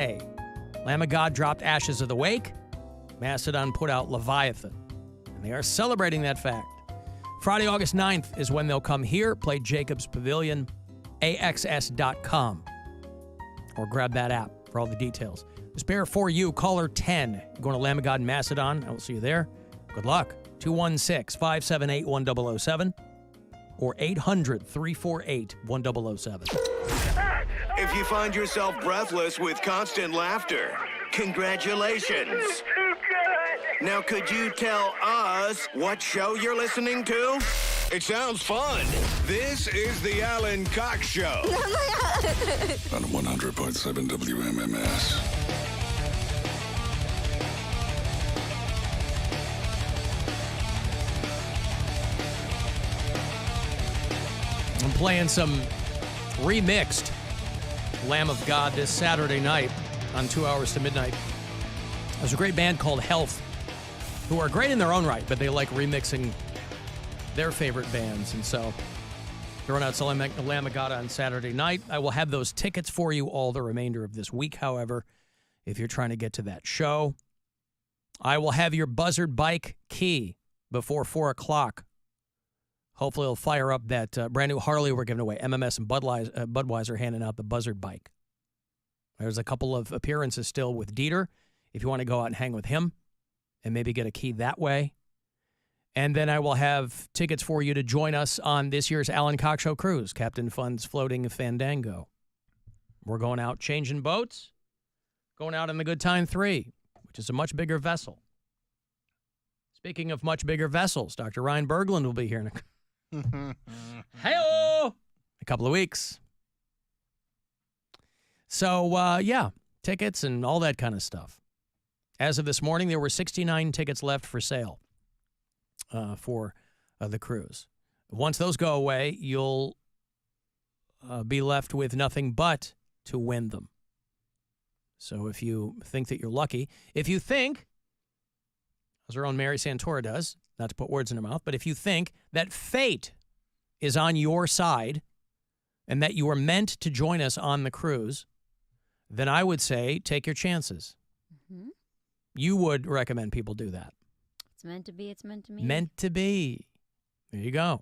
Hey, Lamb of God dropped Ashes of the Wake. Mastodon put out Leviathan. And they are celebrating that fact. Friday, August 9th is when they'll come here, play Jacob's Pavilion, AXS.com. Or grab that app for all the details. Spare for you, caller 10. Going to Lamb of God and Mastodon. I will see you there. Good luck. 216-578-1007 or 800-348-1007. If you find yourself breathless with constant laughter, congratulations. Now, could you tell us what show you're listening to? It sounds fun. This is the Alan Cox Show. On 100.7 WMMS. I'm playing some remixed Lamb of God this Saturday night on 2 hours to midnight. There's a great band called Health who are great in their own right, but they like remixing their favorite bands. And so throwing out some Lamb of God on Saturday night. I will have those tickets for you all the remainder of this week, however, if you're trying to get to that show. I will have your Buzzard bike key before 4 o'clock. Hopefully it'll fire up that brand new Harley we're giving away. MMS and Budweiser handing out the Buzzard bike. There's a couple of appearances still with Dieter, if you want to go out and hang with him and maybe get a key that way. And then I will have tickets for you to join us on this year's Alan Cox Show cruise, Captain Fun's Floating Fandango. We're going out changing boats, going out in the Good Time 3, which is a much bigger vessel. Speaking of much bigger vessels, Dr. Ryan Berglund will be here in a Hey-o! A couple of weeks. So, yeah, tickets and all that kind of stuff. As of this morning, there were 69 tickets left for sale for the cruise. Once those go away, you'll be left with nothing but to win them. So if you think that you're lucky, if you think, as our own Mary Santora does, not to put words in her mouth, but if you think that fate is on your side and that you are meant to join us on the cruise, then I would say take your chances. Mm-hmm. You would recommend people do that. It's meant to be. It's meant to be. Meant to be. There you go.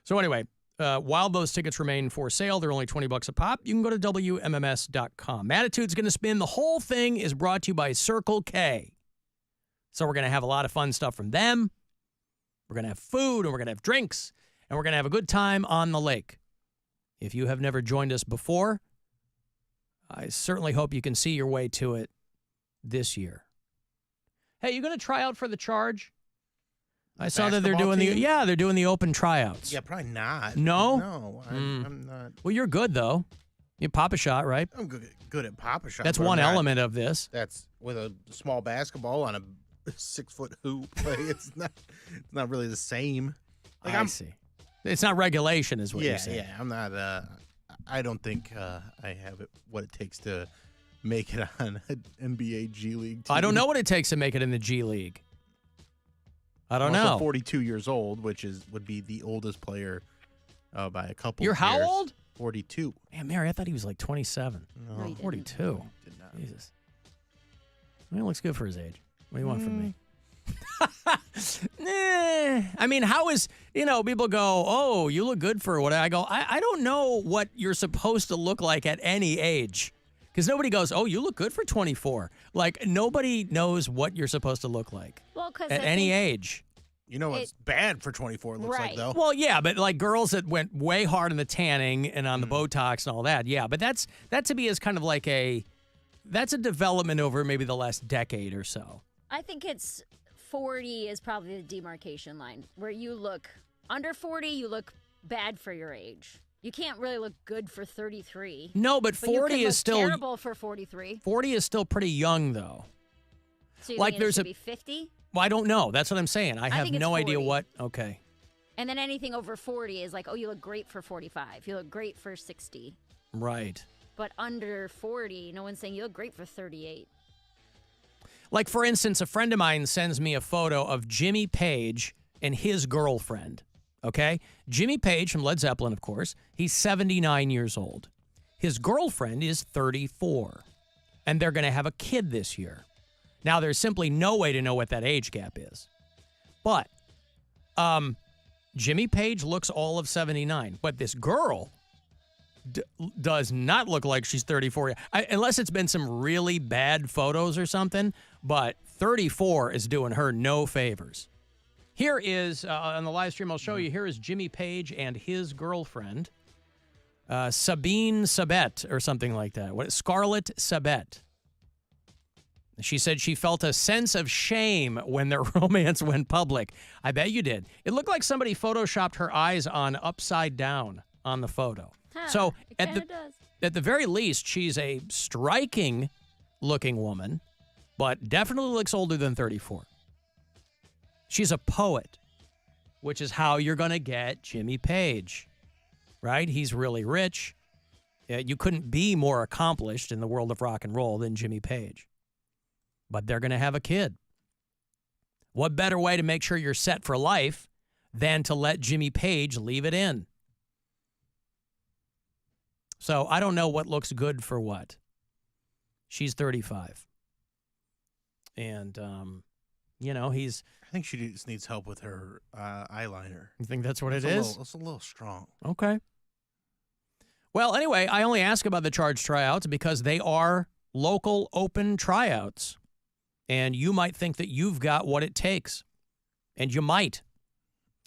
So anyway, while those tickets remain for sale, they're only $20 a pop. You can go to WMMS.com. Attitude's going to spin. The whole thing is brought to you by Circle K. So we're going to have a lot of fun stuff from them. We're going to have food, and we're going to have drinks, and we're going to have a good time on the lake. If you have never joined us before, I certainly hope you can see your way to it this year. Hey, you going to try out for the Charge? I saw that they're doing they're doing the open tryouts. Yeah, probably not. No? No, I'm not. Well, you're good, though. You pop a shot, right? I'm good at pop a shot. That's one element of this. That's with a small basketball on a 6-foot hoop. Like, it's not really the same. Like, I see. It's not regulation, is what you're saying. Yeah, I'm not. I don't think I have what it takes to make it on an NBA G League team. I don't know what it takes to make it in the G League. I don't know. 42 years old, which would be the oldest player by a couple. You're of years. how old? 42. Man, Mary, I thought he was like 27. No, 42. Did not. Jesus. Well, he looks good for his age. What do you want from me? I mean, how is, people go, oh, you look good for what? I go, I don't know what you're supposed to look like at any age. Because nobody goes, oh, you look good for 24. Like, nobody knows what you're supposed to look like at any age. You know what's bad for 24 looks like, though? Well, yeah, but like girls that went way hard on the tanning and on the Botox and all that, yeah. But that to me is kind of like that's a development over maybe the last decade or so. I think it's 40 is probably the demarcation line where you look under 40, you look bad for your age. You can't really look good for 33. No, but 40 is still terrible for 43. 40 is still pretty young, though. So you like think it should be 50? Well, I don't know. That's what I'm saying. I have think it's no 40. idea what. Okay. And then anything over 40 is like, oh, you look great for 45. You look great for 60. Right. But under 40, no one's saying you look great for 38. Like, for instance, a friend of mine sends me a photo of Jimmy Page and his girlfriend. Okay? Jimmy Page from Led Zeppelin, of course. He's 79 years old. His girlfriend is 34. and they're going to have a kid this year. Now, there's simply no way to know what that age gap is. But Jimmy Page looks all of 79. But this girl does not look like she's 34. Unless it's been some really bad photos or something. But 34 is doing her no favors. Here is, on the live stream I'll show you, here is Jimmy Page and his girlfriend, Sabine Sabet or something like that. Scarlett Sabet. She said she felt a sense of shame when their romance went public. I bet you did. It looked like somebody photoshopped her eyes on upside down on the photo. So at the very least, she's a striking looking woman, but definitely looks older than 34. She's a poet, which is how you're going to get Jimmy Page, right? He's really rich. You couldn't be more accomplished in the world of rock and roll than Jimmy Page. But they're going to have a kid. What better way to make sure you're set for life than to let Jimmy Page leave it in? So I don't know what looks good for what. She's 35. And, he's... I think she just needs help with her eyeliner. You think that's what it is? It's a little strong. Okay. Well, anyway, I only ask about the charge tryouts because they are local open tryouts. And you might think that you've got what it takes. And you might.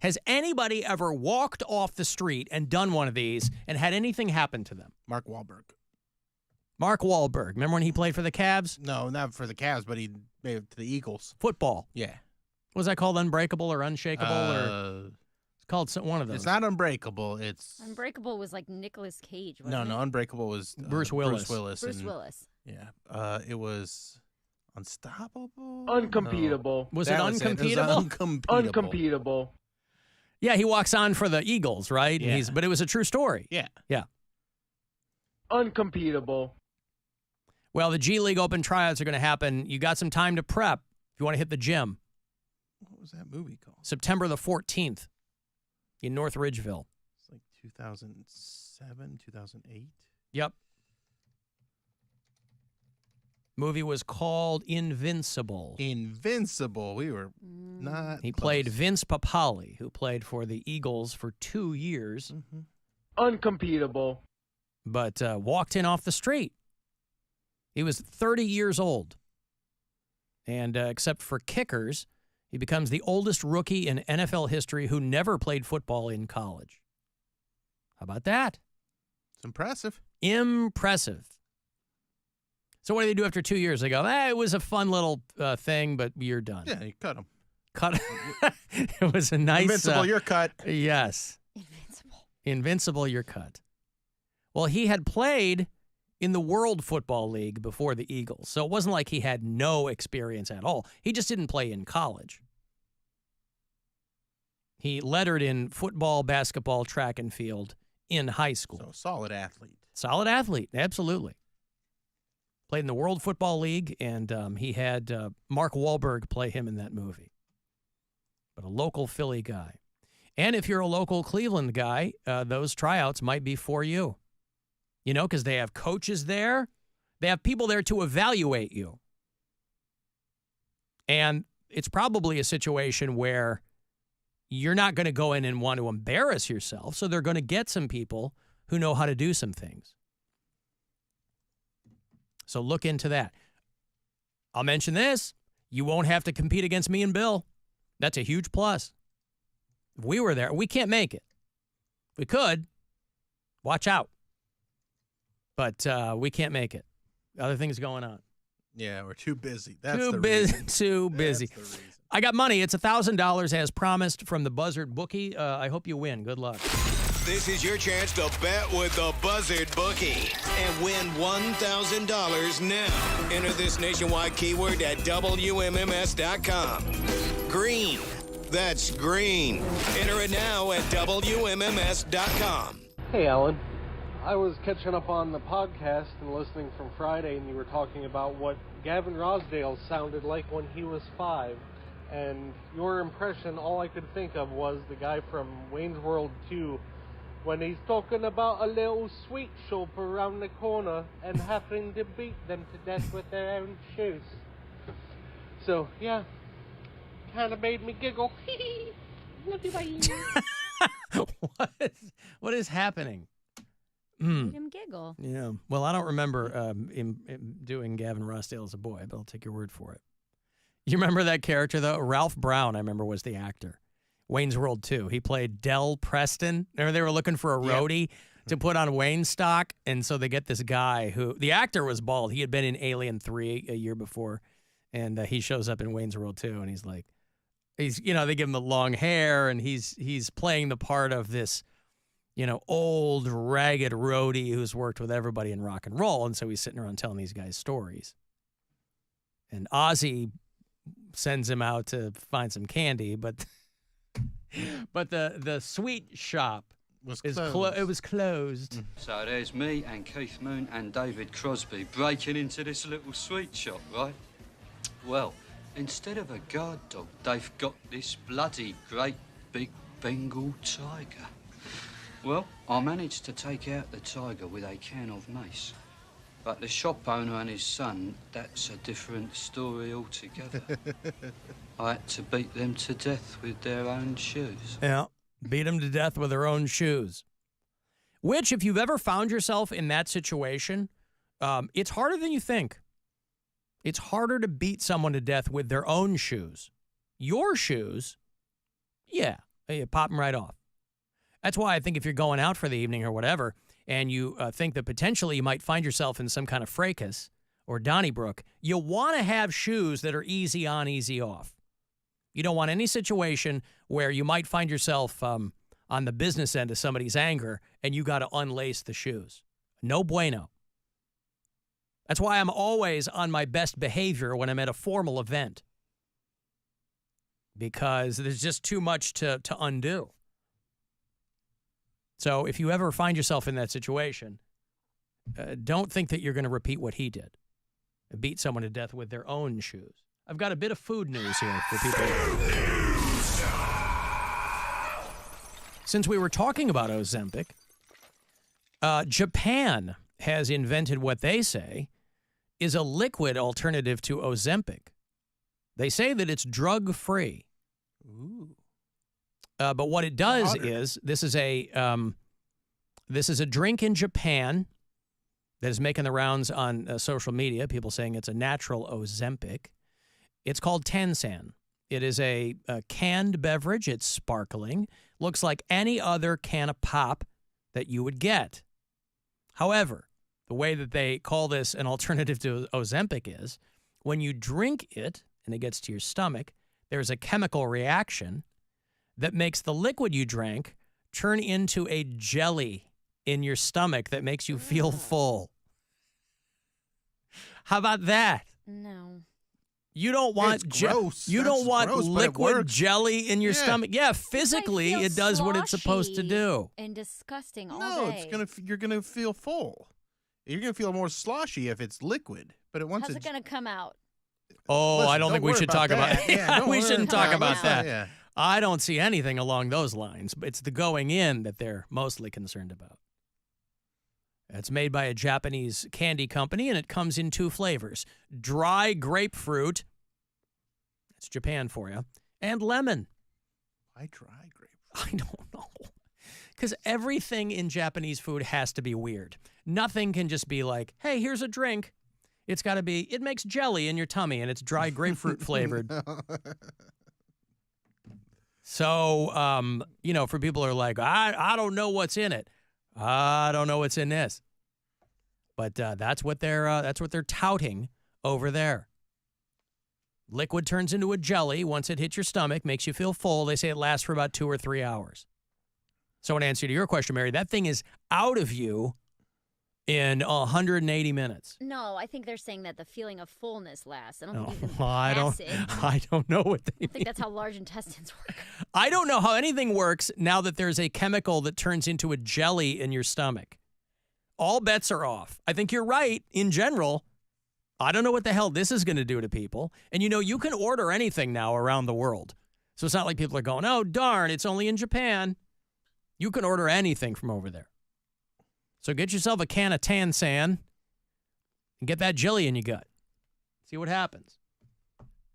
Has anybody ever walked off the street and done one of these and had anything happen to them? Mark Wahlberg. Mark Wahlberg. Remember when he played for the Cavs? No, not for the Cavs, but he made it to the Eagles. Football. Yeah. Was that called Unbreakable or Unshakable? Or it's called one of those. It's not Unbreakable. It's Unbreakable was like Nicolas Cage, No, wasn't it? Unbreakable was Bruce Willis. Bruce Willis. Yeah. It was Unstoppable? Uncompetable. Was it Uncompetable? Uncompetable. Yeah, he walks on for the Eagles, right? Yeah. But it was a true story. Yeah. Yeah. Uncompetable. Well, the G League Open tryouts are going to happen. You got some time to prep if you want to hit the gym. What was that movie called? September the 14th in North Ridgeville. It's like 2007, 2008. Yep. Movie was called Invincible. Invincible. We were not. He played Vince Papale, who played for the Eagles for 2 years. Mm-hmm. Uncompetable. But walked in off the street. He was 30 years old. And except for kickers, he becomes the oldest rookie in NFL history who never played football in college. How about that? It's impressive. Impressive. So what do they do after 2 years? They go, it was a fun little thing, but you're done. Yeah, you cut him. Cut. It was a nice... Invincible, you're cut. Yes. Invincible, you're cut. Well, he had played in the World Football League before the Eagles, so it wasn't like he had no experience at all. He just didn't play in college. He lettered in football, basketball, track, and field in high school. So, solid athlete. Solid athlete, absolutely. Played in the World Football League, and he had Mark Wahlberg play him in that movie. But a local Philly guy. And if you're a local Cleveland guy, those tryouts might be for you. You know, because they have coaches there. They have people there to evaluate you. And it's probably a situation where you're not going to go in and want to embarrass yourself, so they're going to get some people who know how to do some things. So look into that. I'll mention this. You won't have to compete against me and Bill. That's a huge plus. If we were there, we can't make it. If we could, watch out. But we can't make it. Other things going on. Yeah, we're too busy. That's too the busy. reason. Too busy. That's the reason. I got money. It's $1,000 as promised from the Buzzard bookie. I hope you win. Good luck. This is your chance to bet with the Buzzard bookie and win $1,000 now. Enter this nationwide keyword at WMMS.com. Green. That's green. Enter it now at WMMS.com. Hey, Alan. I was catching up on the podcast and listening from Friday, and you were talking about what Gavin Rossdale sounded like when he was 5. And your impression, all I could think of was the guy from Wayne's World 2 when he's talking about a little sweet shop around the corner and having to beat them to death with their own shoes. So, yeah, kind of made me giggle. Love you, bye. What is happening? Made him giggle. Yeah. Well, I don't remember him doing Gavin Rossdale as a boy, but I'll take your word for it. You remember that character, though? Ralph Brown, I remember, was the actor. Wayne's World 2. He played Del Preston. Remember they were looking for a roadie to put on Wayne's stock, and so they get this guy who, the actor was bald. He had been in Alien 3 a year before, and he shows up in Wayne's World 2, and he's like, they give him the long hair, and he's playing the part of this, old, ragged roadie who's worked with everybody in rock and roll, and so he's sitting around telling these guys stories. And Ozzy sends him out to find some candy, but the sweet shop was closed. So there's me and Keith Moon and David Crosby breaking into this little sweet shop, right? Well, instead of a guard dog, they've got this bloody great big Bengal tiger. Well, I managed to take out the tiger with a can of mace. But the shop owner and his son, that's a different story altogether. I had to beat them to death with their own shoes. Yeah, beat them to death with their own shoes. Which, if you've ever found yourself in that situation, it's harder than you think. It's harder to beat someone to death with their own shoes. Your shoes, yeah, you pop them right off. That's why I think if you're going out for the evening or whatever, and you think that potentially you might find yourself in some kind of fracas or Donnybrook, you want to have shoes that are easy on, easy off. You don't want any situation where you might find yourself on the business end of somebody's anger and you got to unlace the shoes. No bueno. That's why I'm always on my best behavior when I'm at a formal event, because there's just too much to undo. So if you ever find yourself in that situation, don't think that you're going to repeat what he did and beat someone to death with their own shoes. I've got a bit of food news here for people. Since we were talking about Ozempic, Japan has invented what they say is a liquid alternative to Ozempic. They say that it's drug-free. Ooh. But what it does is this is a drink in Japan that is making the rounds on social media. People saying it's a natural Ozempic. It's called Tansan. It is a canned beverage. It's sparkling. Looks like any other can of pop that you would get. However, the way that they call this an alternative to Ozempic is when you drink it and it gets to your stomach, there's a chemical reaction that makes the liquid you drank turn into a jelly in your stomach that makes you feel full. How about that? No. You don't want gross. You That's don't want gross, but it liquid works. jelly in your stomach. Yeah, physically it does what it's supposed to do. And disgusting all No, day. you're gonna feel full. You're gonna feel more sloshy if it's liquid. But once How's it gonna come out? Oh, Listen, I don't think we worry should about talk about that. Yeah, don't we worry shouldn't talk about that. Yeah. I don't see anything along those lines. It's the going in that they're mostly concerned about. It's made by a Japanese candy company, and it comes in 2 flavors. Dry grapefruit. That's Japan for you. And lemon. Why dry grapefruit? I don't know. Because everything in Japanese food has to be weird. Nothing can just be like, hey, here's a drink. It's got to be, it makes jelly in your tummy, and it's dry grapefruit flavored. So, for people who are like, I don't know what's in it. I don't know what's in this. But that's what they're touting over there. Liquid turns into a jelly once it hits your stomach, makes you feel full. They say it lasts for about 2 or 3 hours. So in answer to your question, Mary, that thing is out of you in 180 minutes. No, I think they're saying that the feeling of fullness lasts. I don't think you can I don't know what they mean. I think that's how large intestines work. I don't know how anything works now that there's a chemical that turns into a jelly in your stomach. All bets are off. I think you're right in general. I don't know what the hell this is going to do to people. And you can order anything now around the world. So it's not like people are going, oh, darn, it's only in Japan. You can order anything from over there. So get yourself a can of Tansan and get that jelly in your gut. See what happens.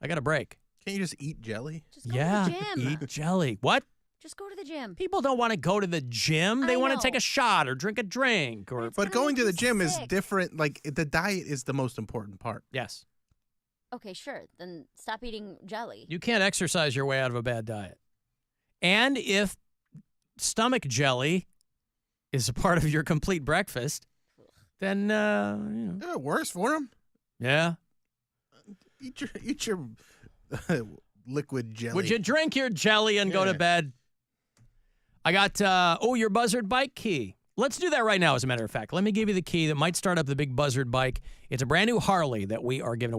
I got a break. Can't you just eat jelly? Just go to the gym. Eat jelly. What? Just go to the gym. People don't want to go to the gym. They want to take a shot or drink a drink. But going to the gym is different. Like, the diet is the most important part. Yes. Okay, sure. Then stop eating jelly. You can't exercise your way out of a bad diet. And if stomach jelly is a part of your complete breakfast, then, worse for them. Yeah. Eat your liquid jelly. Would you drink your jelly and go to bed? I got, your Buzzard bike key. Let's do that right now, as a matter of fact. Let me give you the key that might start up the big Buzzard bike. It's a brand new Harley that we are giving away.